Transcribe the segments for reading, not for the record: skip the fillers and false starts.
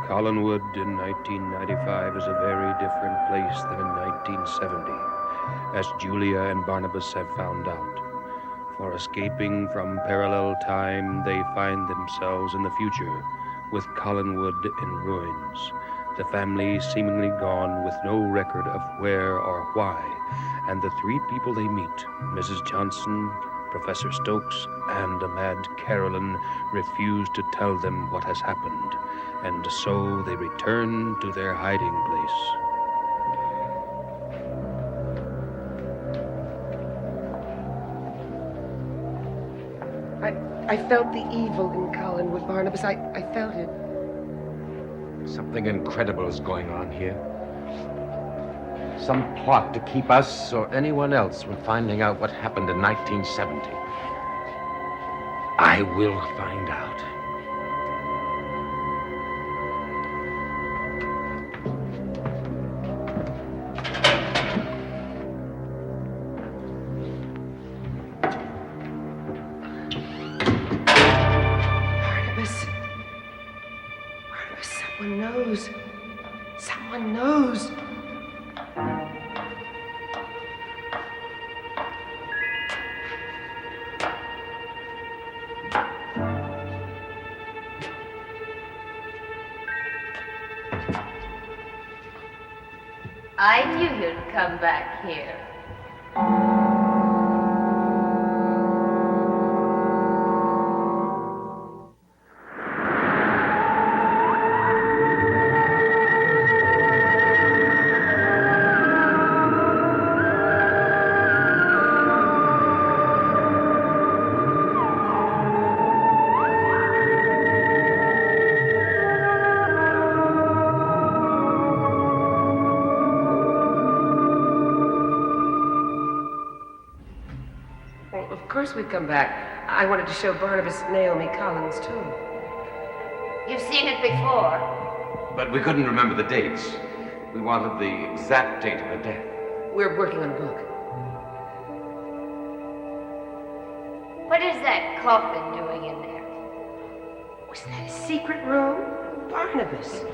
Collinwood in 1995 is a very different place than in 1970, as Julia and Barnabas have found out. For escaping from parallel time, they find themselves in the future, with Collinwood in ruins, the family seemingly gone with no record of where or why, and the three people they meet, Mrs. Johnson, Professor Stokes, and a mad Carolyn, refuse to tell them what has happened, and so they return to their hiding place. I felt the evil in Collinwood, Barnabas. I felt it. Something incredible is going on here. Some plot to keep us or anyone else from finding out what happened in 1970. I will find out. Someone knows. Someone knows. I knew you'd come back here. Of course we'd come back. I wanted to show Barnabas Naomi Collins, too. You've seen it before. But we couldn't remember the dates. We wanted the exact date of her death. We're working on a book. What is that coffin doing in there? Was that a secret room? Barnabas.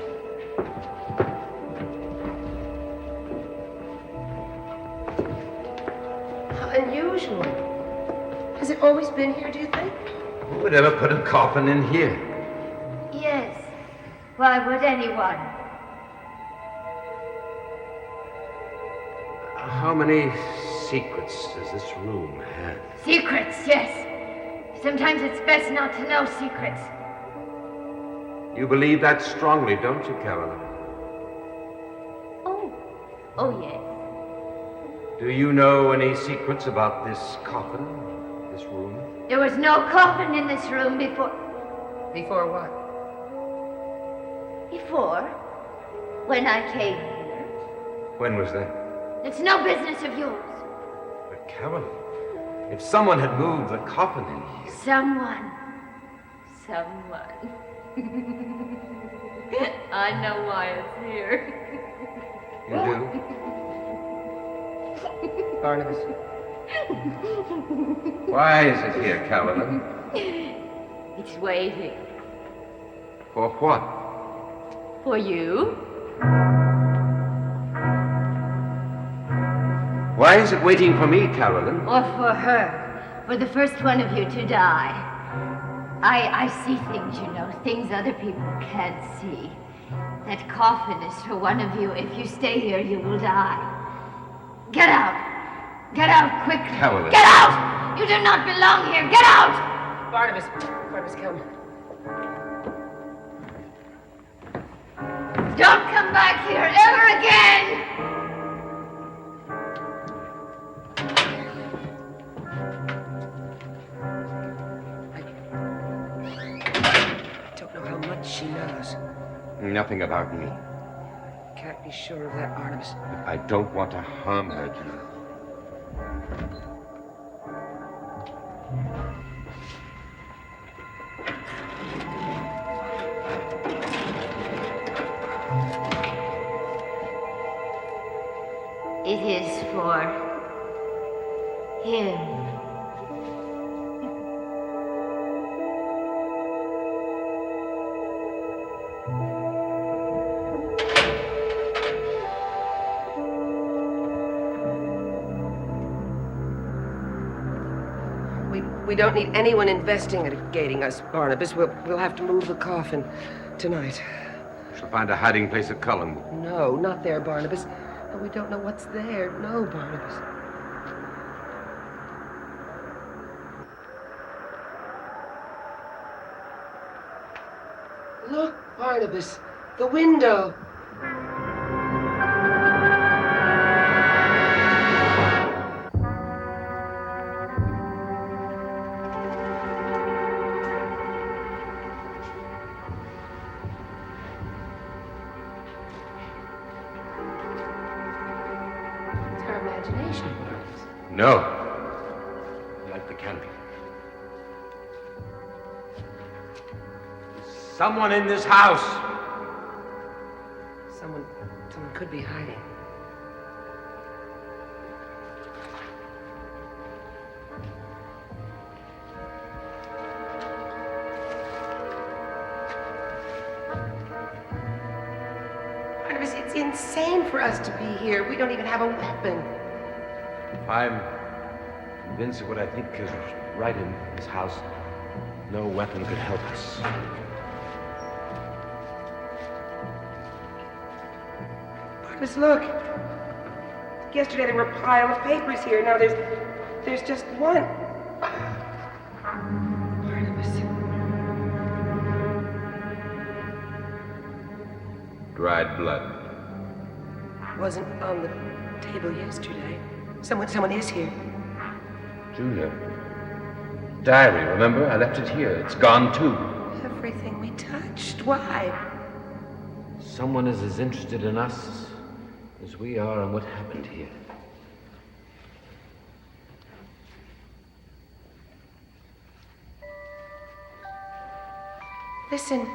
How unusual. Has it always been here, do you think? Who would ever put a coffin in here? Yes. Why would anyone? How many secrets does this room have? Secrets, yes. Sometimes it's best not to know secrets. You believe that strongly, don't you, Carolyn? Oh, yes. Do you know any secrets about this coffin, this room? There was no coffin in this room before. Before what? Before? When I came here. When was that? It's no business of yours. But Carolyn, if someone had moved the coffin in here... Someone. I know why it's here. You do? Barnabas. Why is it here, Carolyn? It's waiting. For what? For you? Why is it waiting for me, Carolyn? Or for her. For the first one of you to die. I see things, you know, things other people can't see. That coffin is for one of you. If you stay here, you will die. Get out! Get out quickly! Carolyn. Get out! You do not belong here! Get out! Barnabas, come. Don't come back here ever again! I don't know how much she knows. Nothing about me. Can't be sure of that, Barnabas. I don't want to harm her, Julia. It is for him. We don't need anyone investigating us, Barnabas. We'll have to move the coffin tonight. She'll find a hiding place at Collinwood. No, not there, Barnabas. We don't know what's there. No, Barnabas. Look, Barnabas, the window. It's our imagination, Barnabas. No. Light the candle. Someone in this house. Someone could be hiding. Barnabas, it's insane for us to be here. We don't even have a weapon. If I'm convinced of what I think is right in this house, no weapon could help us. Barnabas, look. Yesterday there were a pile of papers here. Now there's just one. Barnabas. Dried blood. Wasn't on the table yesterday. Someone is here. Julia. Diary, remember? I left it here. It's gone too. Everything we touched. Why? Someone is as interested in us as we are in what happened here. Listen.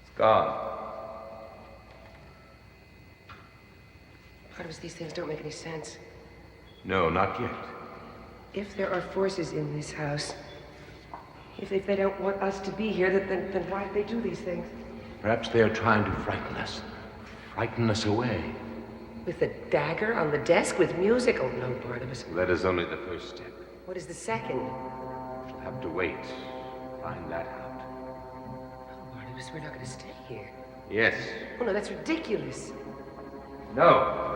It's gone. Barnabas, these things don't make any sense. No, not yet. If there are forces in this house, if they don't want us to be here, then why do they do these things? Perhaps they are trying to frighten us away. With a dagger on the desk with music? Oh, no, Barnabas. That is only the first step. What is the second? We'll have to wait, find that out. No, Barnabas, we're not going to stay here. Yes. Oh, no, that's ridiculous. No.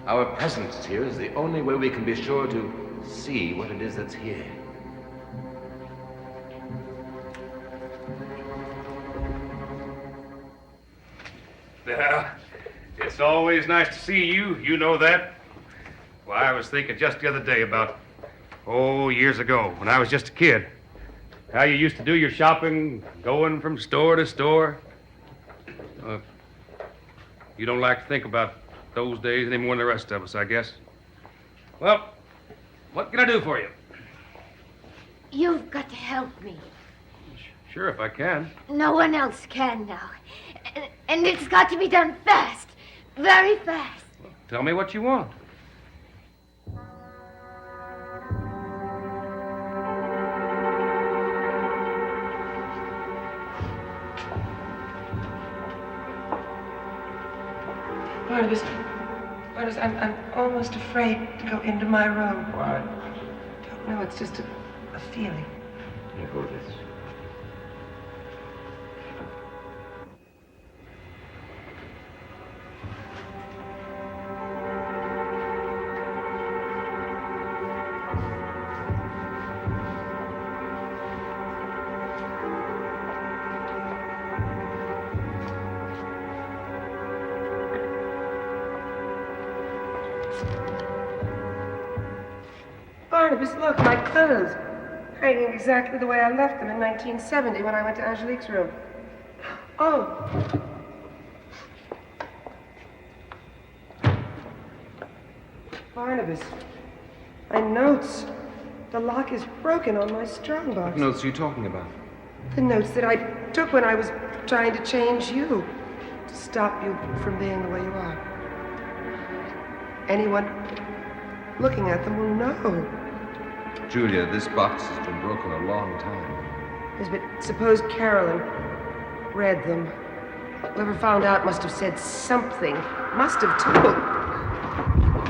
Our presence here is the only way we can be sure to see what it is that's here. Yeah, it's always nice to see you. You know that. Why, I was thinking just the other day about, years ago, when I was just a kid. How you used to do your shopping, going from store to store. You don't like to think about those days any more than the rest of us, I guess. Well, what can I do for you? You've got to help me. Sure, if I can. No one else can now. And it's got to be done fast. Very fast. Tell me what you want. Barnabas, I'm almost afraid to go into my room. Why? Don't know, it's just a feeling. Here, hold this. Barnabas, look, my clothes. Hanging exactly the way I left them in 1970 when I went to Angelique's room. Oh. Barnabas, my notes. The lock is broken on my strongbox. What notes are you talking about? The notes that I took when I was trying to change you. To stop you from being the way you are. Anyone looking at them will know. Julia, this box has been broken a long time. Yes, but suppose Carolyn read them. Whoever found out must have said something. Must have told.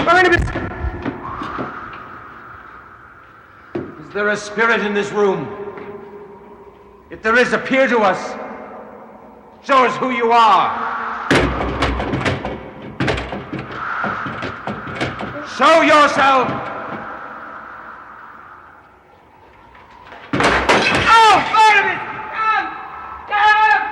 Barnabas! Is there a spirit in this room? If there is, appear to us. Show us who you are. Show yourself! Oh, Barnabas! Come! Come!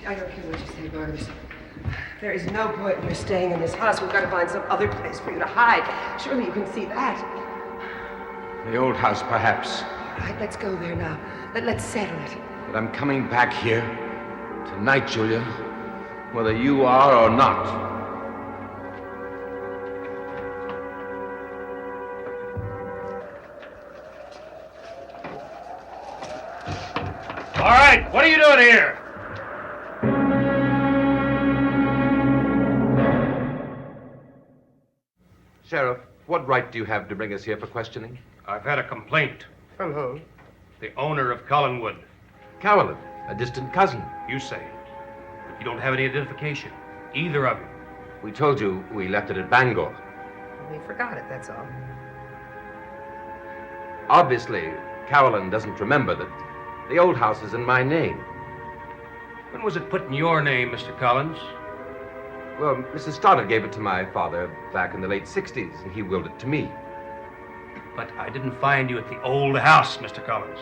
I don't care what you say, Barnabas. There is no point in your staying in this house. We've got to find some other place for you to hide. Surely you can see that. The old house, perhaps. All right, let's go there now. Let's settle it. But I'm coming back here tonight, Julia, whether you are or not. All right, what are you doing here? Sheriff, what right do you have to bring us here for questioning? I've had a complaint. From whom? The owner of Collinwood. Carolyn, a distant cousin. You say. But you don't have any identification. Either of you. We told you we left it at Bangor. We forgot it, that's all. Obviously, Carolyn doesn't remember that the old house is in my name. When was it put in your name, Mr. Collins? Well, Mrs. Stoddard gave it to my father back in the late 60s, and he willed it to me. But I didn't find you at the old house, Mr. Collins.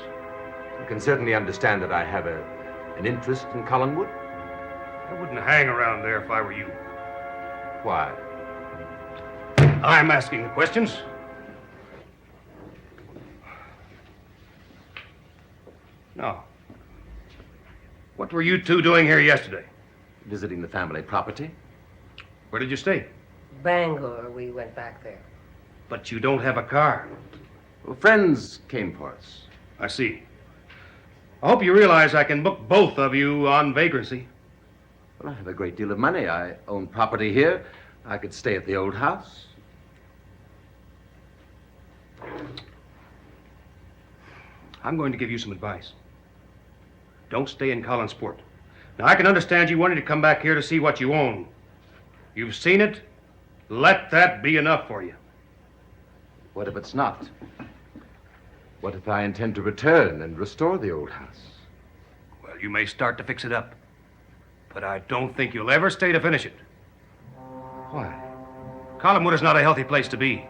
You can certainly understand that I have an interest in Collinwood. I wouldn't hang around there if I were you. Why? I'm asking the questions. No. What were you two doing here yesterday? Visiting the family property. Where did you stay? Bangor, we went back there. But you don't have a car. Well, friends came for us. I see. I hope you realize I can book both of you on vagrancy. Well, I have a great deal of money. I own property here. I could stay at the old house. I'm going to give you some advice. Don't stay in Collinsport. Now, I can understand you wanting to come back here to see what you own. You've seen it. Let that be enough for you. What if it's not? What if I intend to return and restore the old house? Well, you may start to fix it up. But I don't think you'll ever stay to finish it. Why? Collinwood is not a healthy place to be.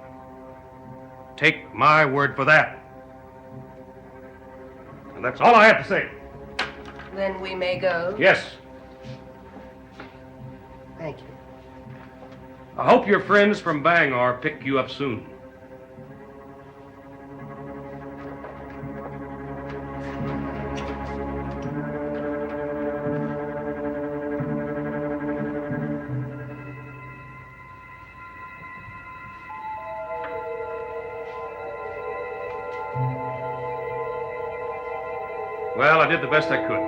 Take my word for that. And that's all I have to say. Then we may go. Yes. Thank you. I hope your friends from Bangor pick you up soon. Well, I did the best I could.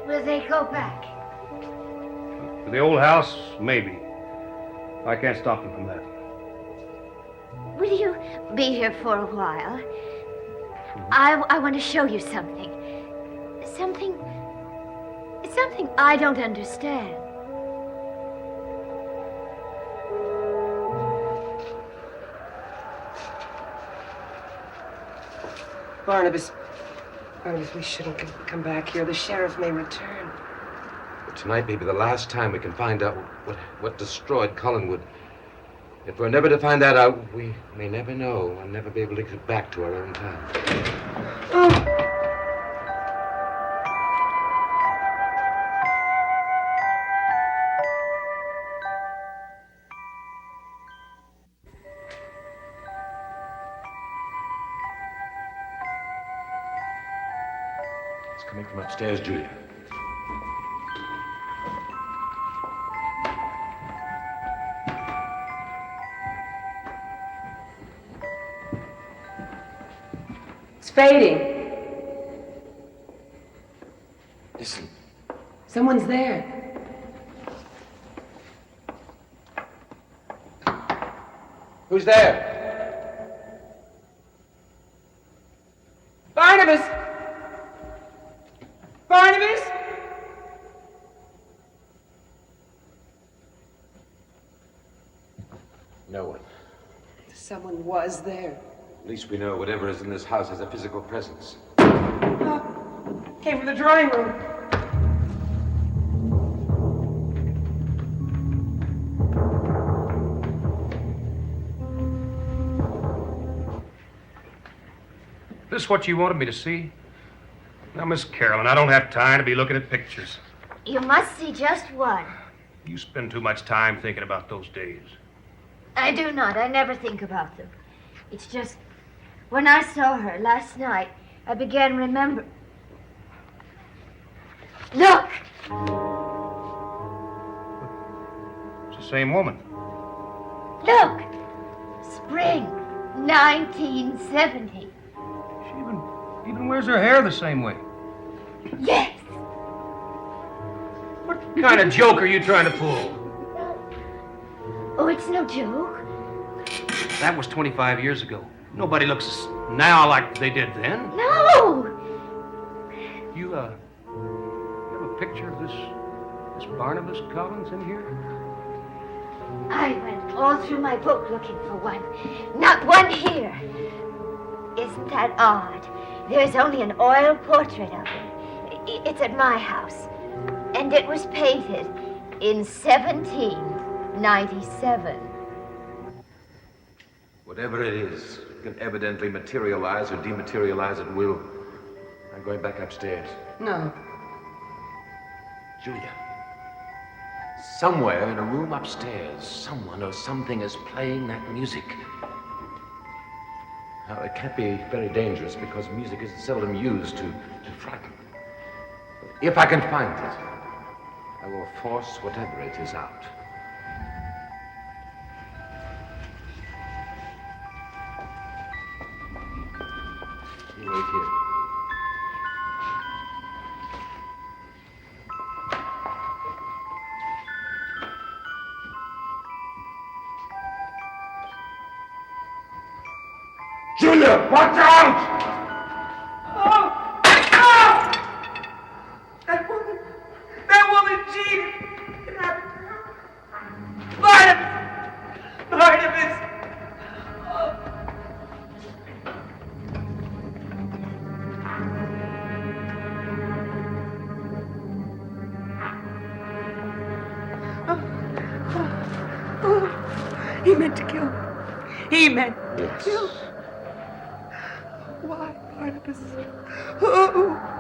Will they go back? To the old house, maybe. I can't stop them from that. Will you be here for a while? I want to show you something. Something I don't understand. Barnabas, we shouldn't come back here. The sheriff may return. But tonight may be the last time we can find out what destroyed Collinwood. If we're never to find that out, we may never know and never be able to get back to our own town. Oh. Coming from upstairs, Julia. It's fading. Listen. Someone's there. Who's there? Barnabas! Barnabas! No one. Someone was there. At least we know whatever is in this house has a physical presence. Came from the drawing room. This what you wanted me to see? Now, Miss Carolyn, I don't have time to be looking at pictures. You must see just one. You spend too much time thinking about those days. I do not. I never think about them. It's just, when I saw her last night, I began remember. Look! It's the same woman. Look! Spring, 1970. She even wears her hair the same way. Yes! What kind of joke are you trying to pull? Oh, it's no joke. That was 25 years ago. Nobody looks now like they did then. No! You have a picture of this Barnabas Collins in here? I went all through my book looking for one. Not one here. Isn't that odd? There's only an oil portrait of him. It's at my house. And it was painted in 1797. Whatever it is, it can evidently materialize or dematerialize at will. I'm going back upstairs. No. Julia. Somewhere in a room upstairs, someone or something is playing that music. Now, it can't be very dangerous because music is seldom used to frighten. If I can find it, I will force whatever it is out. You wait here. Julia, watch out! That woman, Jean! Barnabas! Barnabas! He meant to kill me. He meant to Yes. kill me. Why, Barnabas? Oh.